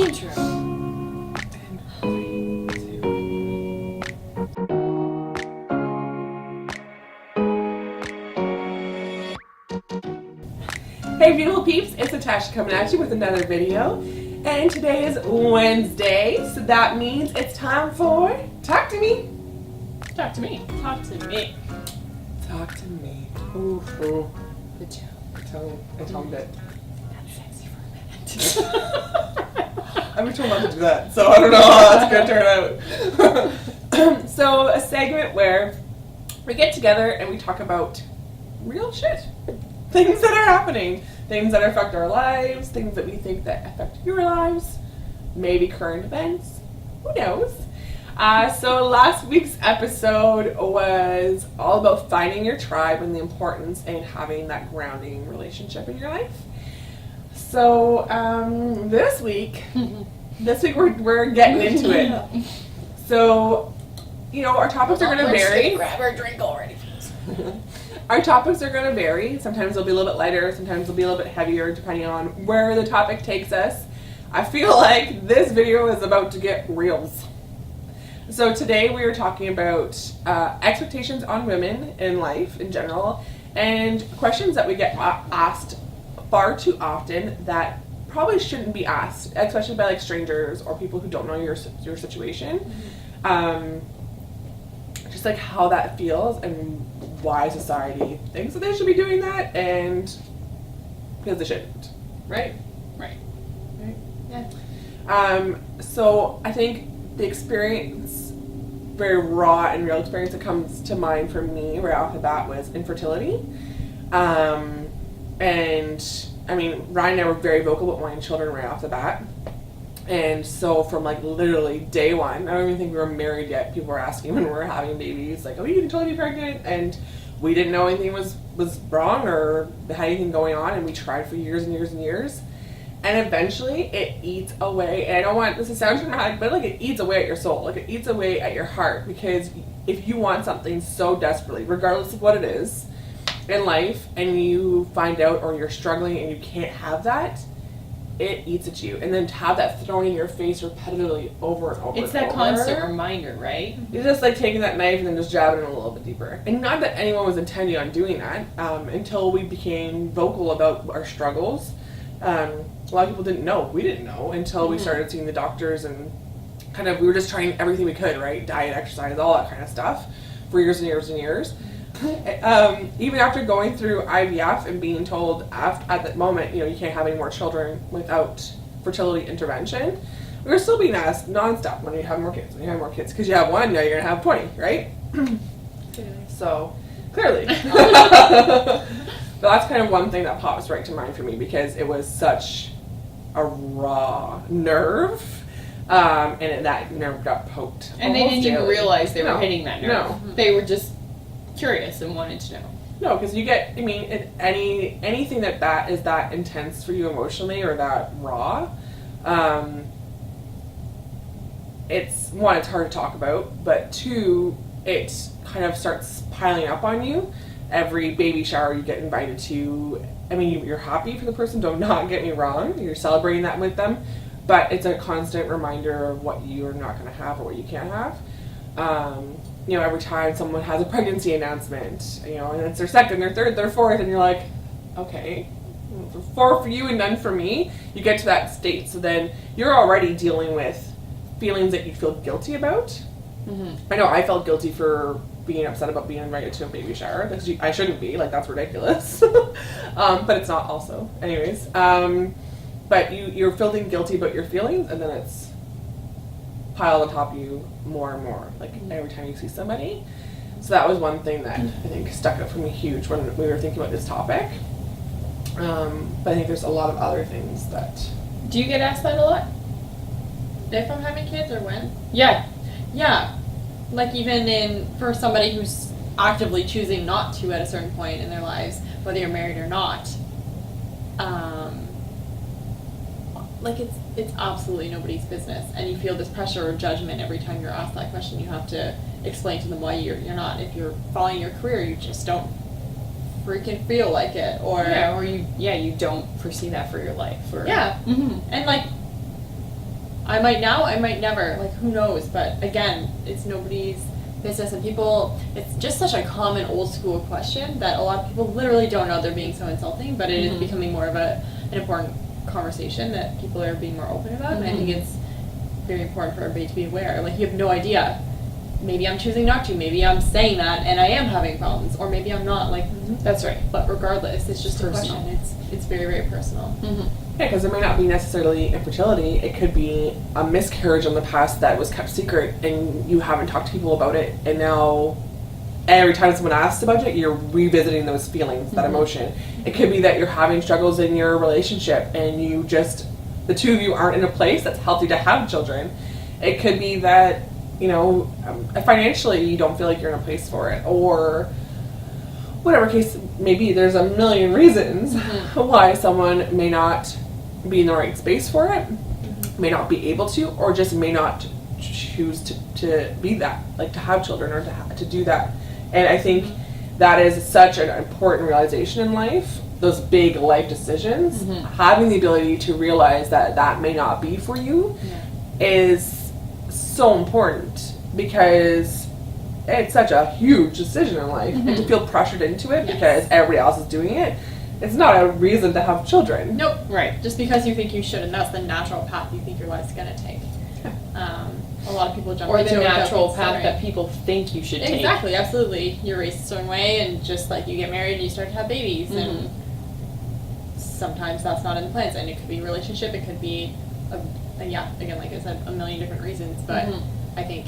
Intro. And 3, 2. Hey beautiful peeps, it's Natasha coming at you with another video. And today is Wednesday, so that means it's time for Talk to Me. Talk to me. Talk to me. Talk to me. Ooh, ooh. Good job. I told it. That's sexy for a minute. I've been told not to do that, so I don't know how that's going to turn out. So, a segment where we get together and we talk about real shit. Things that are happening. Things that affect our lives. Things that we think that affect your lives. Maybe current events. Who knows? So last week's episode was all about finding your tribe and the importance in having that grounding relationship in your life. So this week we're getting into it. So, you know, our topics are going to vary. Grab our drink already. Our topics are going to vary. Sometimes they'll be a little bit lighter. Sometimes they'll be a little bit heavier, depending on where the topic takes us. I feel like this video is about to get reals. So today we are talking about expectations on women in life in general, and questions that we get asked far too often that probably shouldn't be asked, especially by like strangers or people who don't know your situation. Just like how that feels and why society thinks that they should be doing that, and because they shouldn't. Right? Right. Right. Yeah. So I think the experience, very raw and real experience that comes to mind for me right off the bat was infertility. And I mean, Ryan and I were very vocal about wanting children right off the bat. And so from like literally day one, I don't even think we were married yet, people were asking when we were having babies, like, oh, you can totally be pregnant. And we didn't know anything was wrong or had anything going on, and we tried for years and years and years. And eventually it eats away, and I don't want this to sound dramatic, but like it eats away at your soul, like it eats away at your heart, because if you want something so desperately, regardless of what it is in life, and you find out or you're struggling and you can't have that, it eats at you. And then to have that thrown in your face repetitively over and over It's and that over, constant reminder, right? you're just like taking that knife and then just jabbing it a little bit deeper. And not that anyone was intending on doing that, until we became vocal about our struggles. A lot of people didn't know. We didn't know until we started seeing the doctors, and kind of we were just trying everything we could, right? Diet, exercise, all that kind of stuff for years and years and years. Even after going through IVF and being told at that moment, you know, you can't have any more children without fertility intervention, we were still being asked nonstop, when you have more kids, because you have one, now you're going to have 20, right? So, clearly. But that's kind of one thing that pops right to mind for me, because it was such a raw nerve, and that nerve got poked. And they didn't even realize they were No. hitting that nerve. No. They were just curious and wanted to know. No, because you get, I mean, anything that is that intense for you emotionally or that raw, it's, one, it's hard to talk about, but two, it kind of starts piling up on you. Every baby shower you get invited to, I mean, you're happy for the person, don't not get me wrong, you're celebrating that with them, but it's a constant reminder of what you're not going to have or what you can't have. You know, every time someone has a pregnancy announcement, you know, and it's their second, their third, their fourth, and you're like, okay, 4 for you and none for me, you get to that state. So then you're already dealing with feelings that you feel guilty about. Mm-hmm. I know I felt guilty for being upset about being invited to a baby shower, because I shouldn't be, like, that's ridiculous. But it's not also. Anyways, but you're feeling guilty about your feelings, and then it's piled on top of you more and more, like every time you see somebody. So that was one thing that I think stuck out for me huge when we were thinking about this topic. But I think there's a lot of other things that... Do you get asked that a lot? If I'm having kids or when? Yeah. Yeah. Like even for somebody who's actively choosing not to at a certain point in their lives, whether you're married or not, like it's absolutely nobody's business, and you feel this pressure or judgment every time you're asked that question. You have to explain to them why you're not. If you're following your career, you just don't freaking feel like it, or you don't foresee that for your life, or and like I might now, I might never. Like, who knows? But again, it's nobody's business, and people, it's just such a common old school question that a lot of people literally don't know they're being so insulting, but it is becoming more of an important conversation that people are being more open about, and I think it's very important for everybody to be aware. Like, you have no idea. Maybe I'm choosing not to, maybe I'm saying that and I am having problems, or maybe I'm not. Like, That's right. but regardless, it's just Personal. a question. It's very, very personal. Yeah, because it may not be necessarily infertility. It could be a miscarriage in the past that was kept secret and you haven't talked to people about it. And now every time someone asks about it, you're revisiting those feelings, that emotion. It could be that you're having struggles in your relationship and you just, the two of you aren't in a place that's healthy to have children. It could be that, you know, financially you don't feel like you're in a place for it, or whatever case maybe. There's a million reasons why someone may not be in the right space for it, may not be able to, or just may not choose to be that, like to have children or to do that. And I think that is such an important realization in life, those big life decisions. Having the ability to realize that that may not be for you is so important, because it's such a huge decision in life, and to feel pressured into it because everybody else is doing it, it's not a reason to have children. Nope. Right. Just because you think you should, and that's the natural path you think your life's gonna take. A lot of people jump Or into the it without natural path considering. that people think you should take. Exactly, absolutely. You're raised a certain way, and just like you get married and you start to have babies, and sometimes that's not in the plans. And it could be a relationship, it could be, again, like I said, a million different reasons. But I think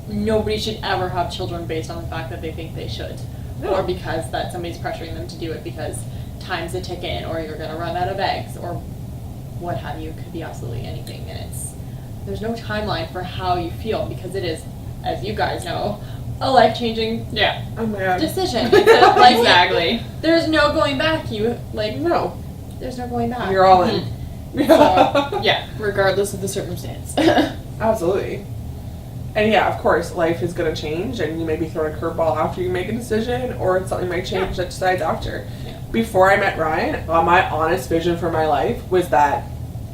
nobody should ever have children based on the fact that they think they should, or because that somebody's pressuring them to do it because time's a ticking, or you're gonna run out of eggs, or what have you. It could be absolutely anything, and there's no timeline for how you feel, because it is, as you guys know, a life-changing Oh my God. decision. It's a Exactly. There's no going back. No. There's no going back. You're all in. Yeah, regardless of the circumstance. Absolutely. And yeah, of course, life is going to change, and you may be thrown a curveball after you make a decision, or something might change that decides after. Before I met Ryan, my honest vision for my life was that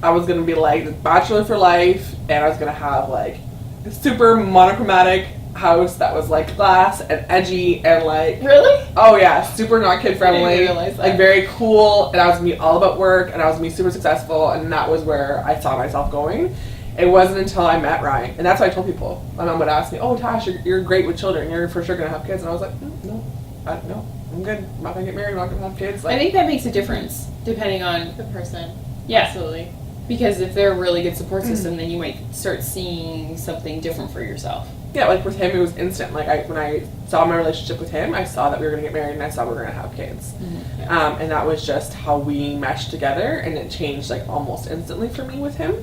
I was going to be like the bachelor for life, and I was going to have like a super monochromatic house that was like glass and edgy and like, Really? oh yeah, super not kid I friendly, didn't realize that. like very cool, and I was going to be all about work, and I was going to be super successful, and that was where I saw myself going. It wasn't until I met Ryan, and that's what I told people. My mom would ask me, "Oh, Tash, you're great with children. You're for sure gonna have kids." And I was like, "No, I'm good. I'm not gonna get married. I'm not gonna have kids." Like, I think that makes a difference depending on, The person. Yeah. Absolutely. because if they're a really good support system, then you might start seeing something different for yourself. yeah, like with him, it was instant. Like when I saw my relationship with him, I saw that we were gonna get married, and I saw we were gonna have kids. And that was just how we meshed together, and it changed like almost instantly for me with him.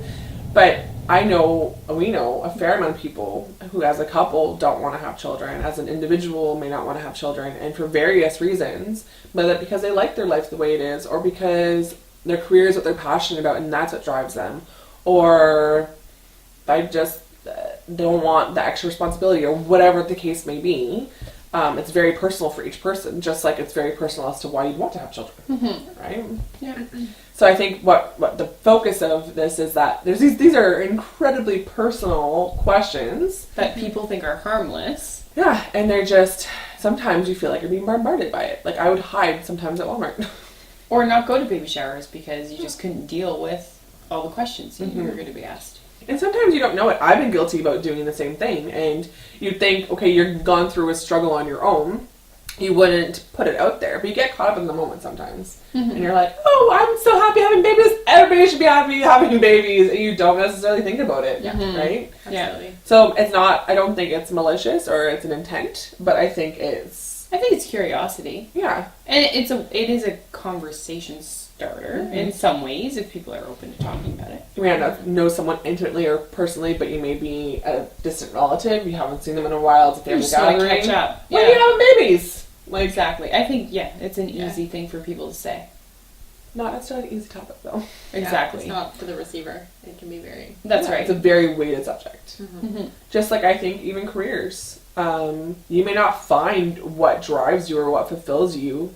But we know a fair amount of people who as a couple don't want to have children, as an individual may not want to have children, and for various reasons, whether because they like their life the way it is, or because their career is what they're passionate about and that's what drives them, or they just don't want the extra responsibility, or whatever the case may be. It's very personal for each person, just like it's very personal as to why you'd want to have children, right? Yeah. So I think what the focus of this is that there's these are incredibly personal questions That people think are harmless. Yeah, and they're just, sometimes you feel like you're being bombarded by it. Like I would hide sometimes at Walmart. Or not go to baby showers because you just couldn't deal with all the questions you were going to be asked. And sometimes you don't know it. I've been guilty about doing the same thing, and you'd think, okay, you're gone through a struggle on your own, you wouldn't put it out there, but you get caught up in the moment sometimes. And you're like, oh, I'm so happy having babies, everybody should be happy having babies, and you don't necessarily think about it, right? Absolutely. So it's not, I don't think it's malicious or it's an intent, but I think it's curiosity. Yeah. And it is a conversation starter in some ways if people are open to talking about it. You may not know someone intimately or personally, but you may be a distant relative. You haven't seen them in a while. It's a family just want to gathering. catch up. When are you having babies? Like, Exactly. I think, it's an easy thing for people to say. not necessarily an easy topic, though. Exactly. It's not for the receiver. It can be very. That's Yeah, right. It's a very weighted subject. Mm-hmm. Just like I think even careers. You may not find what drives you or what fulfills you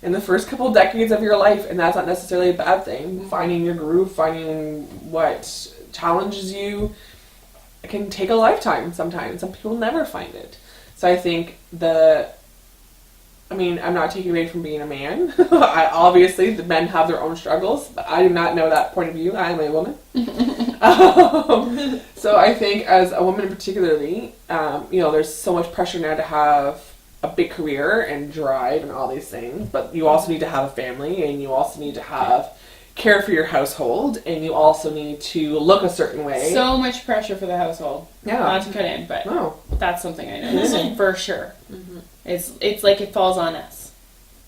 in the first couple decades of your life, and that's not necessarily a bad thing. Finding your groove, finding what challenges you, it can take a lifetime sometimes. Some people never find it. So I think I'm not taking away from being a man. Obviously, the men have their own struggles, but I do not know that point of view. I am a woman. So I think as a woman particularly, there's so much pressure now to have a big career and drive and all these things, but you also need to have a family, and you also need to have care for your household, and you also need to look a certain way. So much pressure for the household. Yeah. Not to cut in, but that's something I know for sure. Mm-hmm. It's like it falls on us.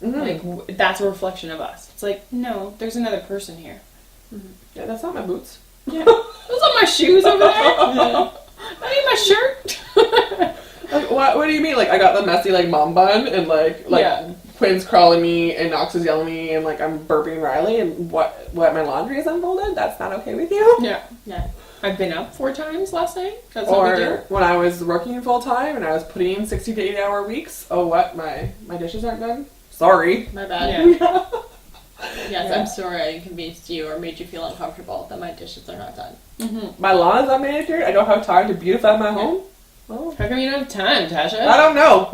Mm-hmm. Like that's a reflection of us. It's like, no, there's another person here. Mm-hmm. Yeah, that's not my boots. Yeah. Those are my shoes over there. I need my shirt. Like, what do you mean? Like, I got the messy, like, mom bun, and, like Quinn's crawling me, and Knox is yelling at me, and, like, I'm burping Riley, and what my laundry is unfolded? That's not okay with you? Yeah. Yeah. I've been up 4 times last night. That's what we do. Or when I was working full-time, and I was putting in 60 to 80-hour weeks, my dishes aren't done? Sorry. My bad. Yeah. Yes, I'm sorry I inconvenienced you or made you feel uncomfortable that my dishes are not done. Mm-hmm. My lawn is unmanicured. I don't have time to beautify my home. Well, How come you don't have time, Tasha? I don't know.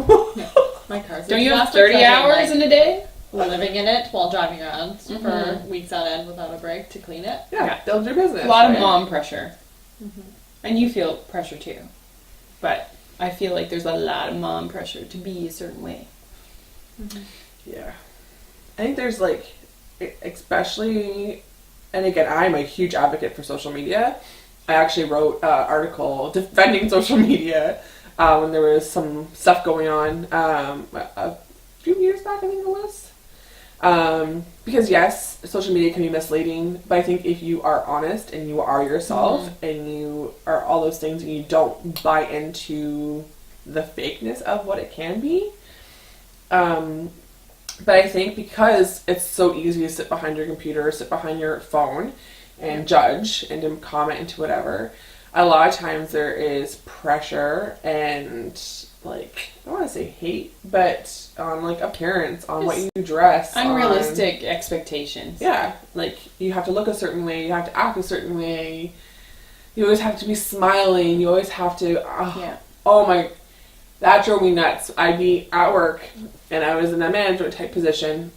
My car's Don't you have exhausted, 30 so I've been, hours in a day? living in it while driving around for Mhm. weeks on end without a break to clean it. Yeah, build your business. A lot of right? mom pressure. Mm-hmm. And you feel pressure too. But I feel like there's a lot of mom pressure to be a certain way. Mm-hmm. Yeah. I think there's like, especially, and again, I'm a huge advocate for social media. I actually wrote an article defending social media when there was some stuff going on a few years back, I think it was. Because yes, social media can be misleading, but I think if you are honest and you are yourself and you are all those things and you don't buy into the fakeness of what it can be, but I think because it's so easy to sit behind your computer or sit behind your phone and judge and to comment into whatever, a lot of times there is pressure and, like, I don't want to say hate, but on, like, appearance, on what you dress. Unrealistic expectations. Yeah, like, you have to look a certain way, you have to act a certain way, you always have to be smiling, you always have to, oh my, that drove me nuts. I'd be at work, and I was in a management type position,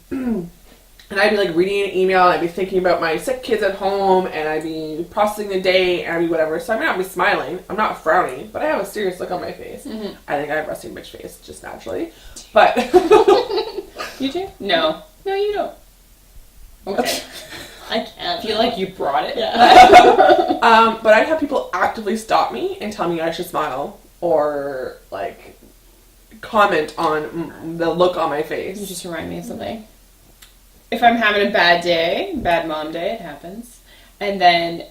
and I'd be like reading an email, and I'd be thinking about my sick kids at home, and I'd be processing the day, and I'd be whatever. So I might not be smiling, I'm not frowning, but I have a serious look on my face. Mm-hmm. I think I have a resting bitch face, just naturally. But you do? No, you don't. Okay. I can't. I feel like you brought it. Yeah. But I'd have people actively stop me and tell me I should smile, or like comment on the look on my face. You just remind me of something. If I'm having a bad day, bad mom day, it happens, and then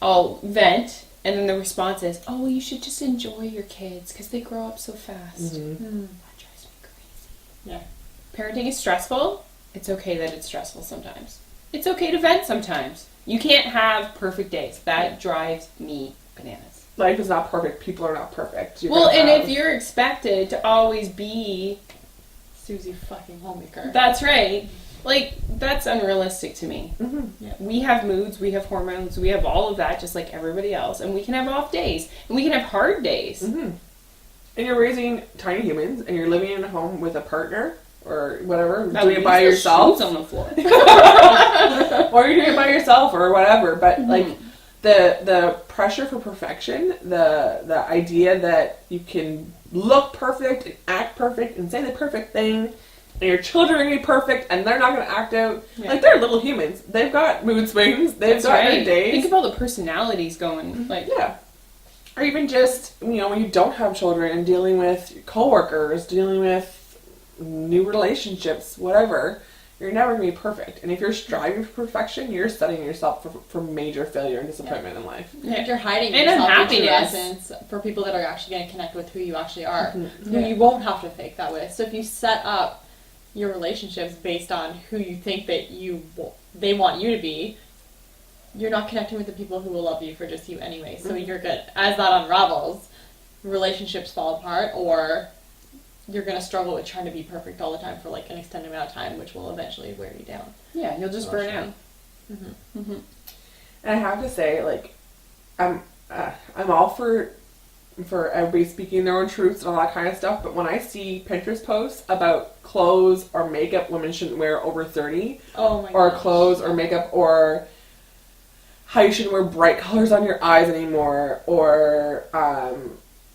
I'll vent, and then the response is, oh, well, you should just enjoy your kids because they grow up so fast. Mm-hmm. That drives me crazy. Yeah. Parenting is stressful. It's okay that it's stressful sometimes. It's okay to vent sometimes. You can't have perfect days. That drives me bananas. Life is not perfect. People are not perfect. If you're expected to always be Susie fucking homemaker. That's right. Like, that's unrealistic to me. Mm-hmm. Yeah. We have moods, we have hormones, we have all of that just like everybody else. And we can have off days. And we can have hard days. Mm-hmm. And you're raising tiny humans, and you're living in a home with a partner, or whatever, doing it by yourself. On the floor. Or you're doing it by yourself, or whatever. But, like, the pressure for perfection, the idea that you can look perfect and act perfect and say the perfect thing, and your children are going to be perfect, and they're not going to act out. Yeah. Like, they're little humans. They've got mood swings. They've got their days. Think of all the personalities going. Like, yeah. Or even just, when you don't have children and dealing with coworkers, dealing with new relationships, whatever, you're never going to be perfect. And if you're striving for perfection, you're setting yourself for major failure and disappointment in life. Yeah. You're hiding and yourself unhappiness. into essence for people that are actually going to connect with who you actually are. Mm-hmm. Who you won't have to fake that with. So if you set up your relationships based on who you think that they want you to be, you're not connecting with the people who will love you for just you anyway. So you're good. As that unravels, relationships fall apart, or you're going to struggle with trying to be perfect all the time for like an extended amount of time, which will eventually wear you down. Yeah, you'll just burn out. Mm-hmm. Mm-hmm. And I have to say, like, I'm all for everybody speaking their own truths and all that kind of stuff, but when I see Pinterest posts about clothes or makeup women shouldn't wear over 30, or gosh. clothes or makeup, or how you shouldn't wear bright colors on your eyes anymore, or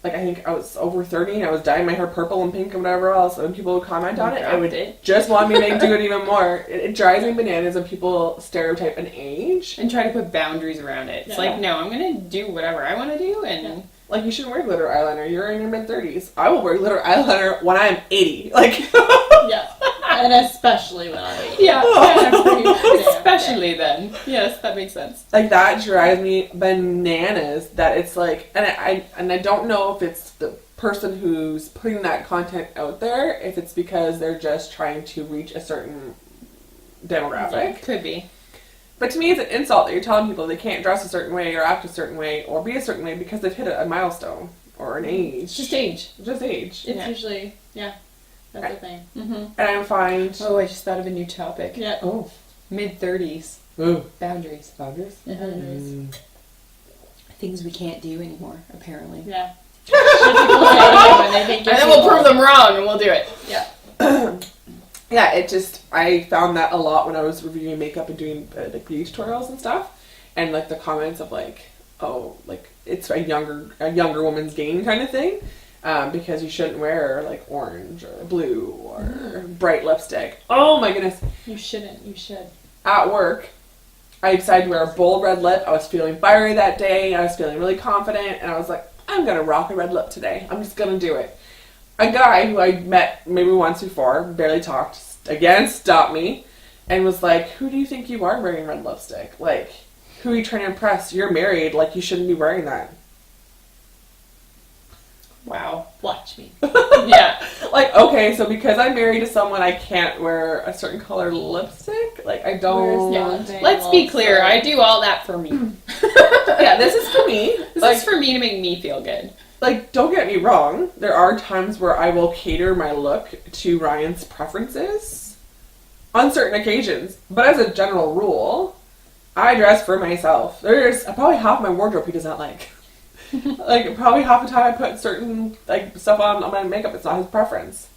like I think I was over 30 and I was dyeing my hair purple and pink and whatever else, and people would comment on it, I would just want me to do it even more. It drives me bananas when people stereotype an age. And try to put boundaries around it. It's like, no, I'm going to do whatever I want to do, and... Like, you shouldn't wear glitter eyeliner. You're in your mid-30s. I will wear glitter eyeliner when I'm 80. Like... Yeah. And especially when I'm 80. Yeah. Especially then. Yes, that makes sense. Like, that drives me bananas that it's like... And I don't know if it's the person who's putting that content out there, if it's because they're just trying to reach a certain demographic. Yeah, could be. But to me, it's an insult that you're telling people they can't dress a certain way or act a certain way or be a certain way because they've hit a milestone or an age. It's just age. Just age. It's usually, that's the thing. Mm-hmm. And I find... Oh, I just thought of a new topic. Yeah. Oh. Mid-30s. Ooh. Boundaries. Boundaries? Mm-hmm. Things we can't do anymore, apparently. Yeah. When they think and then we'll prove them wrong and we'll do it. Yeah. Yeah, I found that a lot when I was reviewing makeup and doing like beauty tutorials and stuff, and like the comments of like, oh, like it's a younger woman's game kind of thing, because you shouldn't wear like orange or blue or bright lipstick. Oh my goodness. You shouldn't. You should. At work, I decided to wear a bold red lip. I was feeling fiery that day. I was feeling really confident, and I was like, I'm gonna rock a red lip today. I'm just gonna do it. A guy who I met maybe once before, barely talked, again stopped me and was like, who do you think you are wearing red lipstick? Like, who are you trying to impress? You're married, like you shouldn't be wearing that. Wow. Watch me. Yeah. Like, okay, so because I'm married to someone, I can't wear a certain color lipstick? Like, I don't... Yeah. Let's be clear, I do all that for me. Yeah, this is for me. This is for me to make me feel good. Like, don't get me wrong. There are times where I will cater my look to Ryan's preferences on certain occasions. But as a general rule, I dress for myself. There's probably half my wardrobe he does not like. Like, probably half the time I put certain like stuff on my makeup, it's not his preference.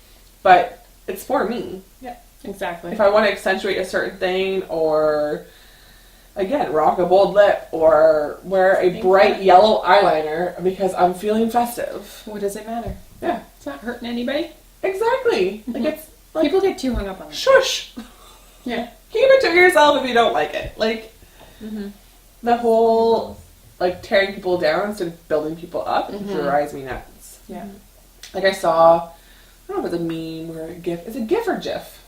But it's for me. Yeah, exactly. If I want to accentuate a certain thing, or... Again, rock a bold lip or wear a bright yellow eyeliner because I'm feeling festive. What does it matter? Yeah. It's not hurting anybody. Exactly. Like, it's like... People get too hung up on it. Shush! Yeah. Keep it to yourself if you don't like it. Like, the whole, like, tearing people down instead of building people up drives me nuts. Yeah. Like, I saw, I don't know if it's a meme or a GIF. Is it GIF or GIF?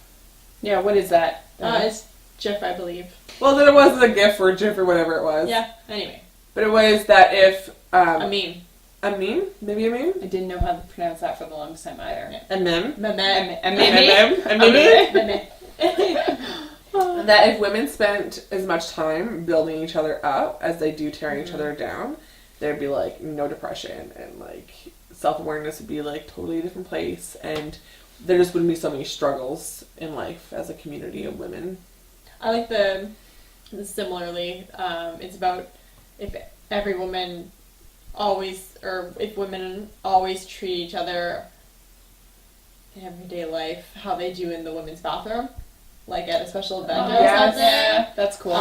Yeah, what is that? It's GIF, I believe. Well, then it wasn't a GIF or a GIF or whatever it was. Yeah, anyway. But it was that if... a meme. A meme? Maybe a meme? I didn't know how to pronounce that for the longest time either. Yeah. A meme? Meme. A meme? A meme? Meme. That if women spent as much time building each other up as they do tearing each other down, there'd be like no depression, and like self-awareness would be like totally a different place, and there just wouldn't be so many struggles in life as a community of women. I like the similarly, it's about if every woman always, or if women always treat each other in everyday life how they do in the women's bathroom, like at a special event or something. Yeah, that's cool.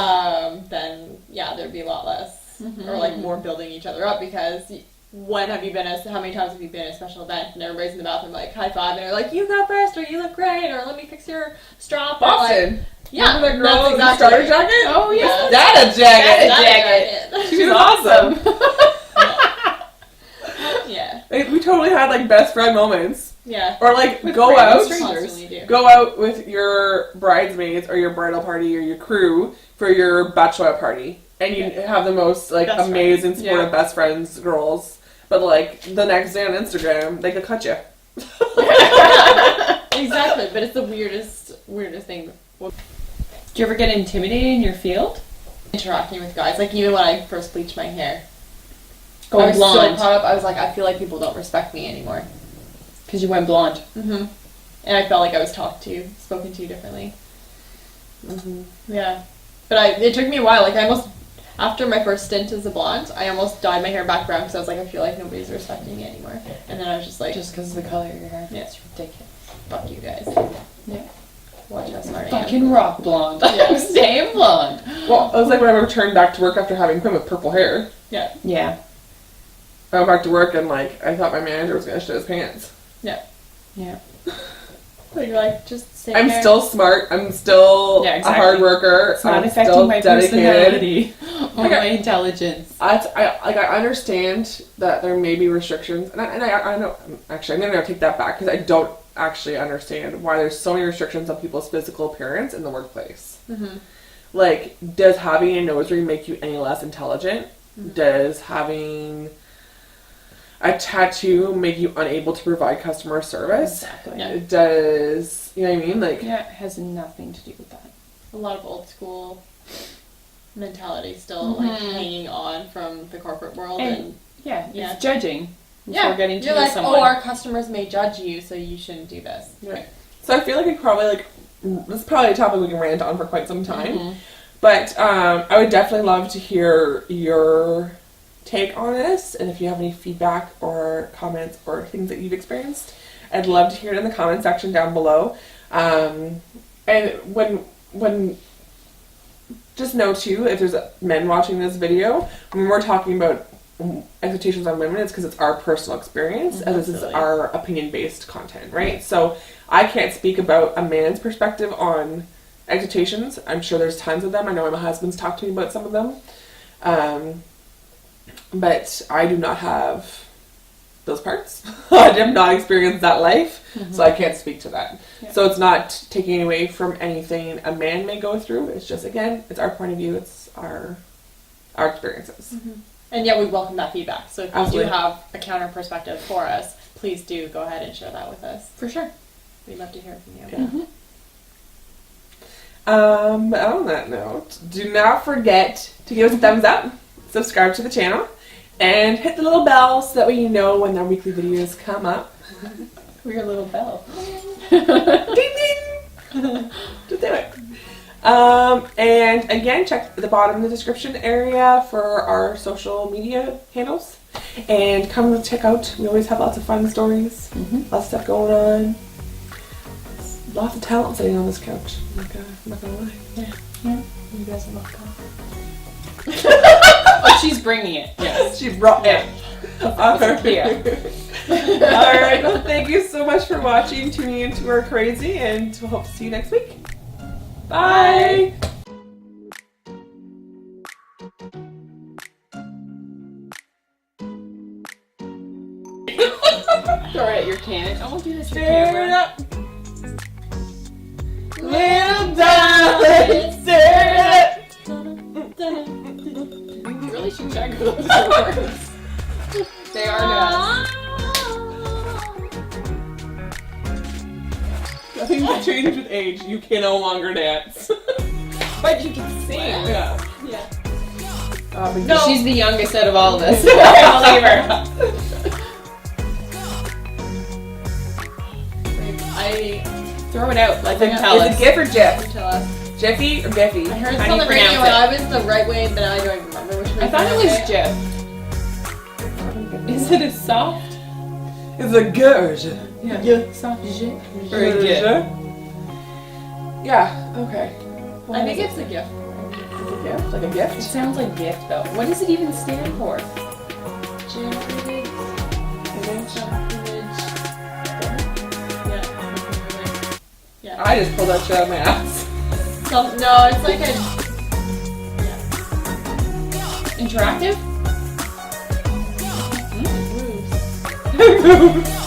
Then there'd be a lot less, or like more building each other up, because how many times have you been at a special event and everybody's in the bathroom like high five and they're like, you go first, or you look great, or let me fix your strap. Boston! Like, yeah, remember the girl in the that's starter exactly jacket? Oh, yeah. Data jacket! Data jacket. She was awesome! Yeah. We totally had like best friend moments. Yeah. Or like With go random out, strangers. go out with your bridesmaids or your bridal party or your crew for your bachelorette party, and you have the most like Best amazing friends. supportive best friends girls. But like the next day on Instagram, they could cut you. Exactly, but it's the weirdest thing. Do you ever get intimidated in your field? Interacting with guys, like even when I first bleached my hair. I Going was blonde. so caught up. I was like, I feel like people don't respect me anymore. Because you went blonde. Mm-hmm. And I felt like I was spoken to differently. Mm-hmm. Yeah. But it took me a while. Like, I almost After my first stint as a blonde, I almost dyed my hair back brown because I was like, I feel like nobody's respecting me anymore. And then I was just like, Just because of the color of your hair. Yeah. It's ridiculous. fuck you guys. Yeah. Watch how smart I am. Fucking rock blonde. Yeah. I'm staying blonde. Well, it was like when I returned back to work after having quit with purple hair. Yeah. Yeah. I went back to work and like I thought my manager was gonna shit his pants. Yeah. Yeah. But you're like, just stay I'm there. still smart. I'm still Yeah, a exactly. hard worker. It's not I'm affecting still my dedicated. personality or Okay. my intelligence. I understand that there may be restrictions, and I know. Actually, I'm gonna take that back because I don't actually understand why there's so many restrictions on people's physical appearance in the workplace. Mm-hmm. Like, does having a nose ring make you any less intelligent? Mm-hmm. Does having a tattoo make you unable to provide customer service? Exactly. Yeah. Does, you know what I mean? Like, Yeah, it has nothing to do with that. A lot of old school mentality still like Mhm. hanging on from the corporate world. And- And Yeah, it's Yeah. judging before getting to you're know like, someone. oh, our customers may judge you, so you shouldn't do this. yeah. So I feel like this is probably a topic we can rant on for quite some time. Mhm. But I would definitely love to hear your take on this, and if you have any feedback or comments or things that you've experienced, I'd love to hear it in the comment section down below. And when just know too, if there's men watching this video, when we're talking about expectations on women, it's because it's our personal experience, and this is Absolutely. our opinion-based content, right? So I can't speak about a man's perspective on expectations. I'm sure there's tons of them. I know my husband's talked to me about some of them. But I do not have those parts. I have not experienced that life, so I can't speak to that. Yeah. So it's not taking away from anything a man may go through. It's just, again, it's our point of view. It's our experiences. And yeah, we welcome that feedback. So if you Absolutely. do have a counter perspective for us, please do go ahead and share that with us. For sure. We'd love to hear from you. Yeah. On that note, do not forget to give us a thumbs up, subscribe to the channel, and hit the little bell so that way you know when our weekly videos come up. We're a little bell. Ding ding! Just do it. And again, check the bottom of the description area for our social media handles. And come check out. We always have lots of fun stories, lots of stuff going on. Lots of talent sitting on this couch. Oh my god, I'm not gonna lie. Yeah. You guys love coffee. Oh, she's bringing it. Yes. She brought it. Yeah. Alright, well, thank you so much for watching, tuning into our crazy, and we'll hope to see you next week. Bye! Throw it at your can. I won't do this to Stir it camera. up. Little darling, stir it You really should check those words. They are nuts. Nothing will change with age. You can no longer dance. But you can sing. Yeah. Yeah. No. She's the youngest out of all of us. I'll leave her. Throw it out. Let them tell Is us. it Gif or Jiff? Tell us. Jiffy or Giffy? I heard How this do on you the radio pronounce and I was the right way, but I don't even remember which way. I thought it was Jiff. Jiff. Is it a soft? It's a gurge. Yeah. Soft J. Or a Gif. Yeah, okay. I think it's a gift. It's a gift? Like a It gift? sounds like gift though. What does it even stand for? Yeah. I just pulled that shit out of my ass. No, it's like a. Interactive? It moves.